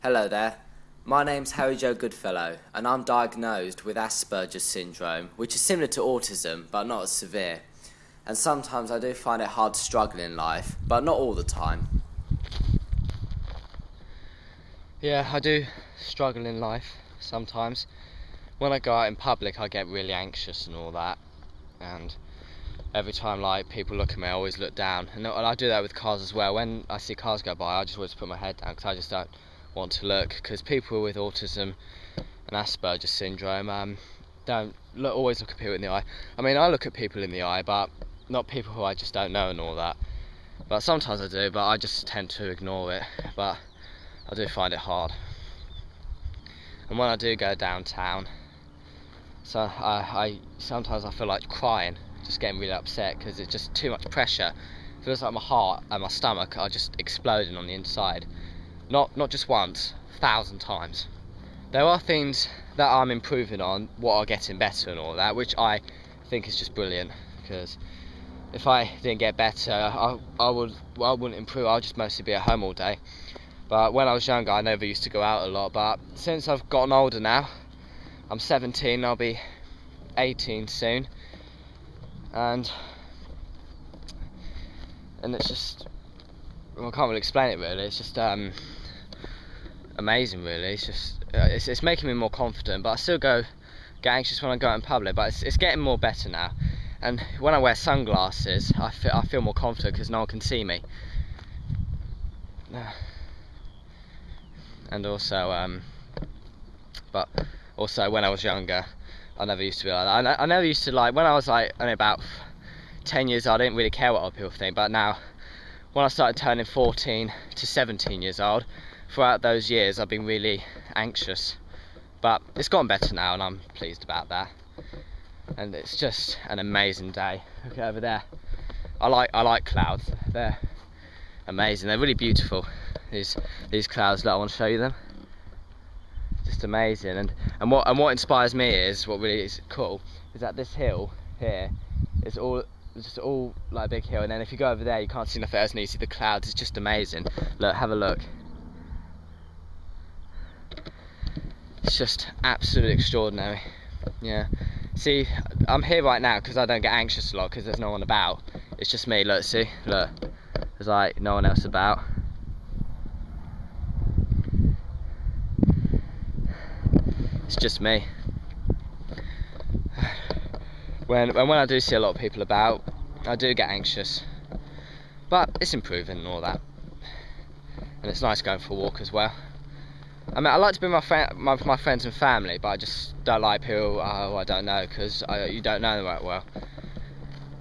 Hello there, my name's Harry Joe Goodfellow and I'm diagnosed with Aspergers Syndrome, which is similar to autism but not as severe. And sometimes I do find it hard to struggle in life, but not all the time. Yeah, I do struggle in life sometimes. When I go out in public I get really anxious and all that, and every time people look at me I always look down, and I do that with cars as well. When I see cars go by I just always put my head down because I just don't want to look, because people with autism and Aspergers syndrome don't always look at people in the eye. I mean, I look at people in the eye, but not people who I just don't know and all that. But sometimes I do, but I just tend to ignore it. But I do find it hard. And when I do go downtown, so I sometimes I feel like crying, just getting really upset because it's just too much pressure. It feels like my heart and my stomach are just exploding on the inside. Not just once, 1,000 times. There are things that I'm improving on, what are getting better and all that, which I think is just brilliant, because if I didn't get better, I wouldn't improve. I'll just mostly be at home all day. But when I was younger, I never used to go out a lot. But since I've gotten older now, I'm 17, I'll be 18 soon, and it's just, well, I can't really explain it really. It's just amazing really. It's just it's making me more confident, but I still get anxious when I go out in public, but it's getting more better now. And when I wear sunglasses I feel more confident because no one can see me. And also but also when I was younger I never used to be like that. I never used to, when I was only about 10 years old, I didn't really care what other people think. But now when I started turning 14 to 17 years old, throughout those years I've been really anxious, but it's gotten better now and I'm pleased about that. And it's just an amazing day. Look over there. I like clouds. They're amazing. They're really beautiful. These clouds. Look, I want to show you them. Just amazing. And what inspires me is, what really is cool, is that this hill here is just all like a big hill, and then if you go over there you can't see nothing else and you see the clouds. It's just amazing. Look, have a look. It's just absolutely extraordinary. Yeah. See, I'm here right now because I don't get anxious a lot because there's no one about. It's just me. Look, see, look. There's no one else about. It's just me. When I do see a lot of people about, I do get anxious, but it's improving and all that. And it's nice going for a walk as well. I mean, I like to be with my friends and family, but I just don't like people I don't know, because you don't know them that well.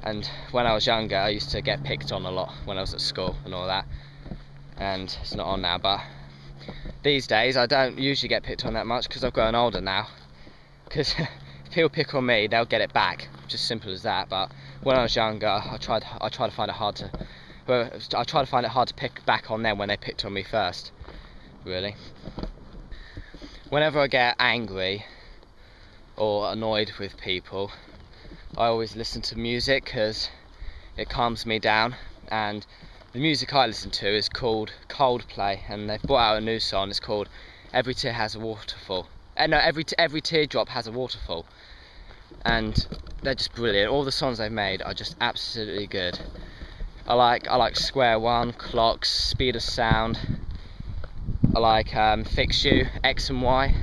And when I was younger, I used to get picked on a lot when I was at school and all that. And it's not on now, but these days I don't usually get picked on that much because I've gotten older now. Because if people pick on me, they'll get it back. Just simple as that. But when I was younger, I tried to find it hard to pick back on them when they picked on me first. Really. Whenever I get angry or annoyed with people, I always listen to music because it calms me down. And the music I listen to is called Coldplay, and they've brought out a new song. It's called Every Tear Has a Waterfall. No, every teardrop has a waterfall. And they're just brilliant. All the songs they've made are just absolutely good. I like Square One, Clocks, Speed of Sound. I like Fix You, X and Y,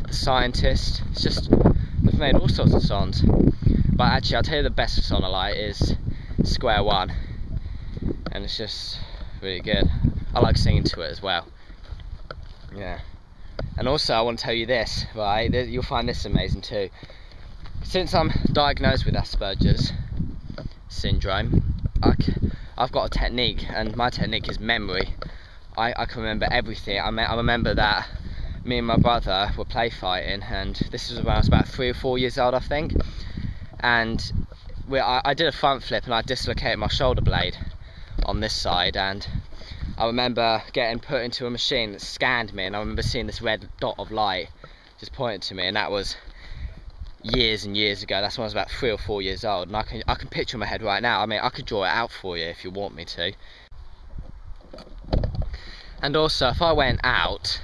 The Scientist. It's just, they've made all sorts of songs. But actually, I'll tell you the best song I like is Square One. And it's just really good. I like singing to it as well. Yeah. And also, I want to tell you this, right? You'll find this amazing too. Since I'm diagnosed with Asperger's syndrome, I've got a technique, and my technique is memory. I can remember everything. I remember that me and my brother were play fighting, and this was when I was about 3 or 4 years old, I think. And I did a front flip and I dislocated my shoulder blade on this side, and I remember getting put into a machine that scanned me, and I remember seeing this red dot of light just pointing to me, and that was years and years ago. That's when I was about 3 or 4 years old, and I can picture in my head right now. I mean, I could draw it out for you if you want me to. And also, if I went out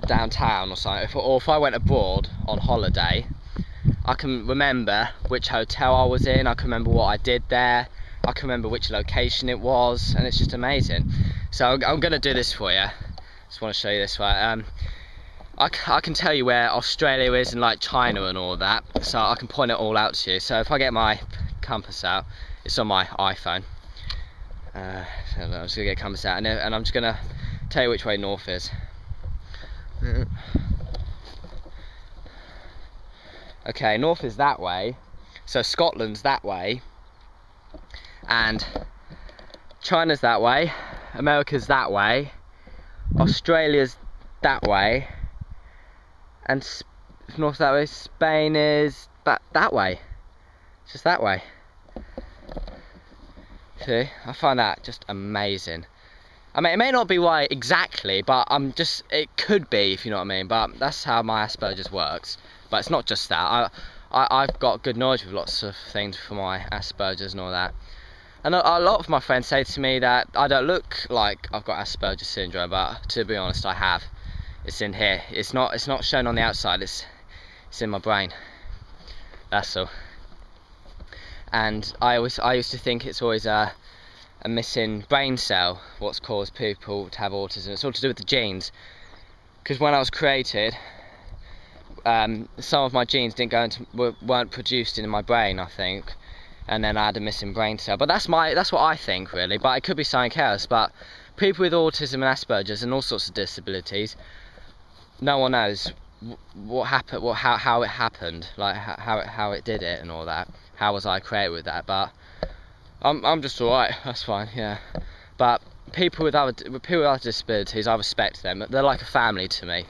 downtown or something, or if I went abroad on holiday, I can remember which hotel I was in, I can remember what I did there, I can remember which location it was, and it's just amazing. So I'm going to do this for you. Just want to show you this way. I can tell you where Australia is and like China and all that, so I can point it all out to you. So if I get my compass out, it's on my iPhone. So I'm just going to get a compass out, and I'm just going to tell you which way north is. Okay, north is that way, so Scotland's that way, and China's that way, America's that way, Australia's that way, and north that way, Spain is that way. It's just that way. See, I find that just amazing. I mean, it may not be right exactly, but it could be, if you know what I mean, but that's how my Asperger's works. But it's not just that. I've got good knowledge with lots of things for my Asperger's and all that. And a lot of my friends say to me that I don't look like I've got Asperger's syndrome, but to be honest, I have. It's in here. It's not shown on the outside. It's in my brain. That's all. And I used to think it's always a missing brain cell what's caused people to have autism. It's all to do with the genes. Because when I was created, some of my genes weren't produced in my brain, I think, and then I had a missing brain cell. But that's what I think, really. But it could be something else. But people with autism and Asperger's and all sorts of disabilities, no one knows what happened, how it happened, like how it did it and all that. How was I created with that? But I'm just alright. That's fine. Yeah. But people with other disabilities, I respect them. They're like a family to me.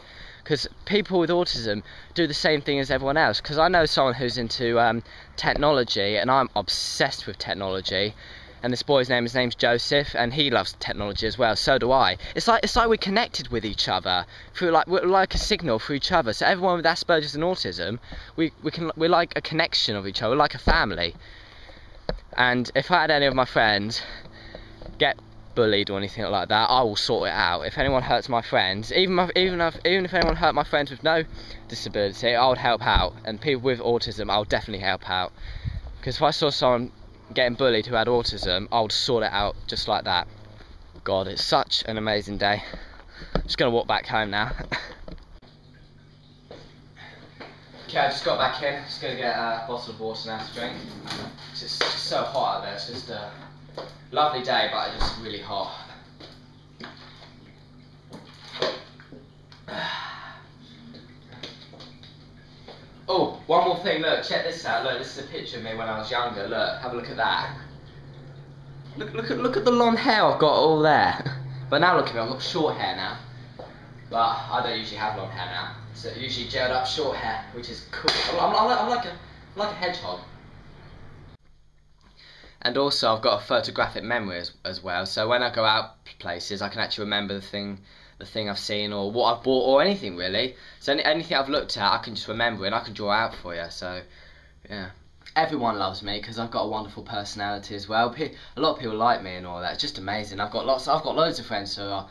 Because people with autism do the same thing as everyone else. Because I know someone who's into technology, and I'm obsessed with technology. And this boy's name's Joseph, and he loves technology as well. So do I. It's like we're connected with each other through we're like a signal for each other. So everyone with Asperger's and autism, we're like a connection of each other. We're like a family. And if I had any of my friends get bullied or anything like that, I will sort it out. If anyone hurts my friends, even if anyone hurt my friends with no disability, I would help out. And people with autism, I would definitely help out. Because if I saw someone getting bullied who had autism, I would sort it out just like that. God, it's such an amazing day. I'm just going to walk back home now. Okay, I just got back in. Just going to get a bottle of water now to drink. It's just so hot out there. It's just a lovely day, but it's just really hot. Oh, one more thing, look, check this out. Look, this is a picture of me when I was younger. Look, have a look at that. Look at the long hair I've got all there. But now look at me, I've got short hair now. But I don't usually have long hair now. So usually gelled up short hair, which is cool. I'm like a hedgehog. And also I've got a photographic memory as well. So when I go out places, I can actually remember the thing I've seen or what I've bought or anything really. So anything I've looked at, I can just remember and I can draw out for you. So yeah, everyone loves me because I've got a wonderful personality as well. A lot of people like me and all that. It's just amazing. I've got loads of friends who are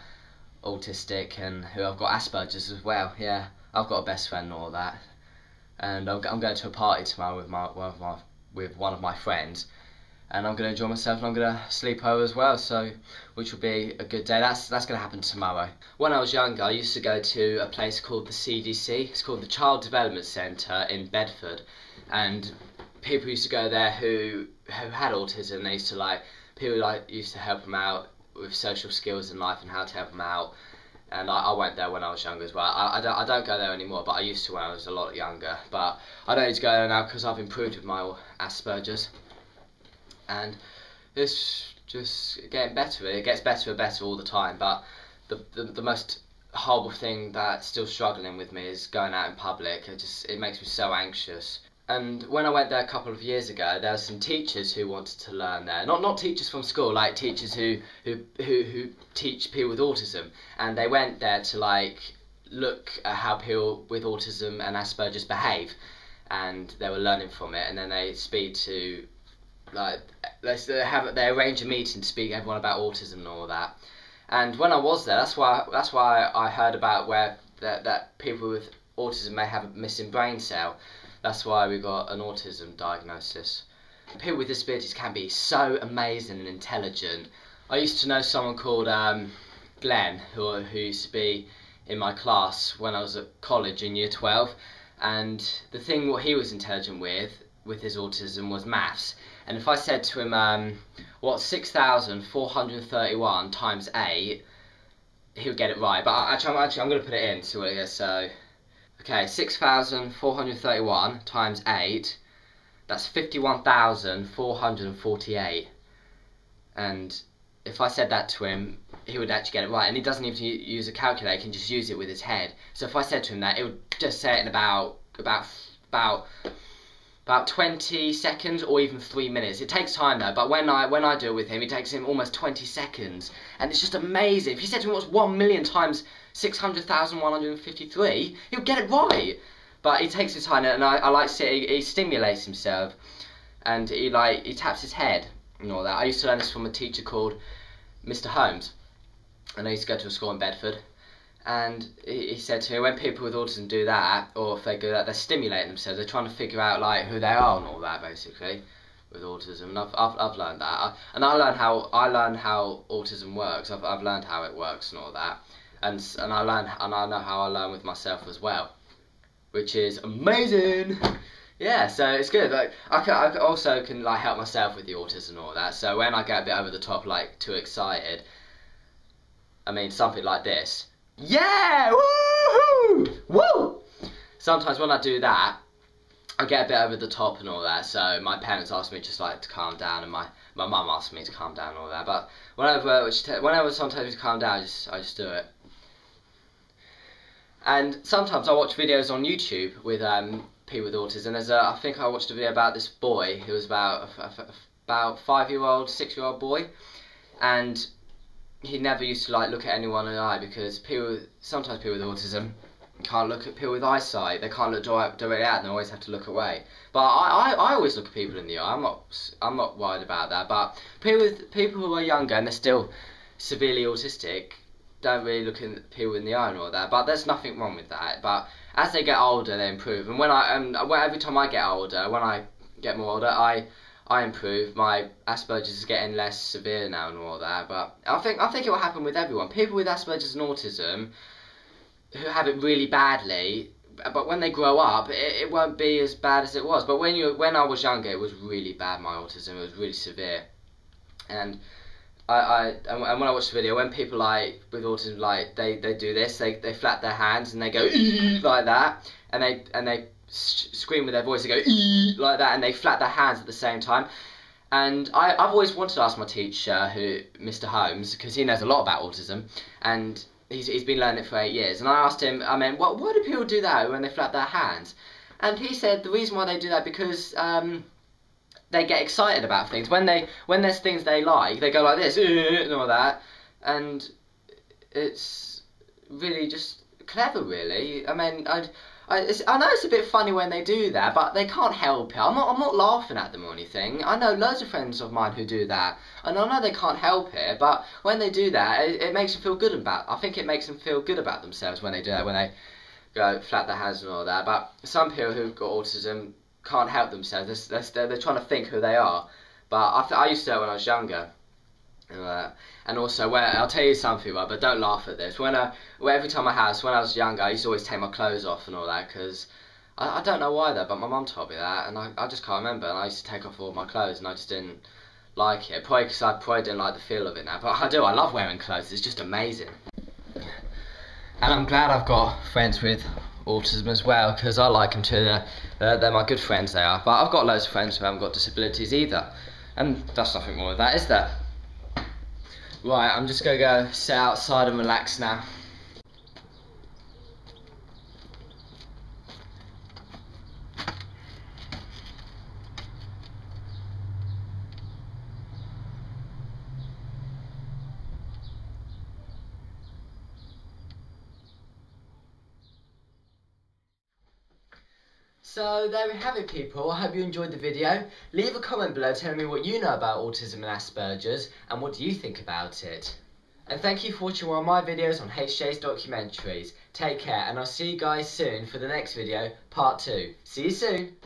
autistic and who have got Asperger's as well. Yeah, I've got a best friend and all that. And I'm going to a party tomorrow with one of my friends. And I'm going to enjoy myself and I'm going to sleep over as well, so which will be a good day. That's going to happen tomorrow. When I was younger, I used to go to a place called the CDC. It's called the Child Development Centre in Bedford, and people used to go there who had autism. They used to used to help them out with social skills in life and how to help them out. And I went there when I was younger as well. I don't go there anymore, but I used to when I was a lot younger. But I don't need to go there now because I've improved with my Asperger's. And it's just getting better. It gets better and better all the time. But the most horrible thing that's still struggling with me is going out in public. It makes me so anxious. And when I went there a couple of years ago, there were some teachers who wanted to learn there. Not teachers from school, like teachers who teach people with autism. And they went there to look at how people with autism and Asperger's behave. And they were learning from it. And then they speak to they arrange a meeting to speak to everyone about autism and all that. And when I was there, that's why I heard about where that people with autism may have a missing brain cell. That's why we got an autism diagnosis. People with disabilities can be so amazing and intelligent. I used to know someone called Glenn, who used to be in my class when I was at college in year 12, and the thing what he was intelligent with his autism was maths. And if I said to him, what's 6,431 times 8, he would get it right. But I'm going to put it in, see what it is. So, okay, 6,431 times 8, that's 51,448. And if I said that to him, he would actually get it right. And he doesn't even use a calculator, he can just use it with his head. So if I said to him that, it would just say it in about 20 seconds or even 3 minutes. It takes time though, but when I do it with him, it takes him almost 20 seconds. And it's just amazing. If you said to him what's 1,000,000 times 600,153, he'll get it right. But he takes his time, and I like to see he stimulates himself, and he taps his head and all that. I used to learn this from a teacher called Mr. Holmes, and I used to go to a school in Bedford. And he said to me, when people with autism do that, or if they do that, they're stimulating themselves. They're trying to figure out like who they are and all that, basically, with autism. And I've learned that, and I learned how autism works. I've learned how it works and all that, and I know how I learn with myself as well, which is amazing. Yeah, so it's good. Like I also can like help myself with the autism and all that. So when I get a bit over the top, like too excited, I mean something like this. Yeah! Woohoo! Woo! Sometimes when I do that, I get a bit over the top and all that, so my parents ask me just like to calm down, and my mum asks me to calm down and all that, but whenever sometimes to calm down, I just do it. And sometimes I watch videos on YouTube with people with autism. I think I watched a video about this boy who was about 5-year-old, 6-year-old boy, and he never used to like look at anyone in the eye, because sometimes people with autism can't look at people with eyesight. They can't look directly at, and they always have to look away. But I always look at people in the eye. I'm not worried about that. But people who are younger and they're still severely autistic don't really look at people in the eye and all that. But there's nothing wrong with that. But as they get older, they improve. And every time I get older, when I get more older, I improve. My Asperger's is getting less severe now and all that, but I think it will happen with everyone. People with Asperger's and autism who have it really badly, but when they grow up, it won't be as bad as it was. But when I was younger, it was really bad. My autism, it was really severe, and when I watched the video, when people like with autism, like they do this, they flap their hands and they go like that, and they scream with their voice, they go like that, and they flap their hands at the same time. And I've always wanted to ask my teacher, Mr. Holmes, because he knows a lot about autism, and he's been learning it for 8 years. And I asked him, why do people do that when they flap their hands? And he said the reason why they do that because they get excited about things. When there's things they like, they go like this and all that, and it's really just clever, really. I know it's a bit funny when they do that, but they can't help it. I'm not laughing at them or anything. I know loads of friends of mine who do that, and I know they can't help it, but when they do that, it makes them feel good I think it makes them feel good about themselves when they do that, when they go flap their hands and all that. But some people who've got autism can't help themselves. They're trying to think who they are. But I used to do it when I was younger. And also, I'll tell you something, right, but don't laugh at this. Every time when I was younger, I used to always take my clothes off and all that, because I don't know why though, but my mum told me that, and I just can't remember. And I used to take off all my clothes, and I just didn't like it. Probably because I didn't like the feel of it now. But I do. I love wearing clothes. It's just amazing. And I'm glad I've got friends with autism as well, because I like them too. They're my good friends, they are. But I've got loads of friends who haven't got disabilities either, and that's nothing wrong with that, is there? Right, I'm just going to go sit outside and relax now. So there we have it, people. I hope you enjoyed the video. Leave a comment below telling me what you know about autism and Asperger's and what do you think about it. And thank you for watching one of my videos on HJ's Documentaries. Take care, and I'll see you guys soon for the next video, part 2. See you soon!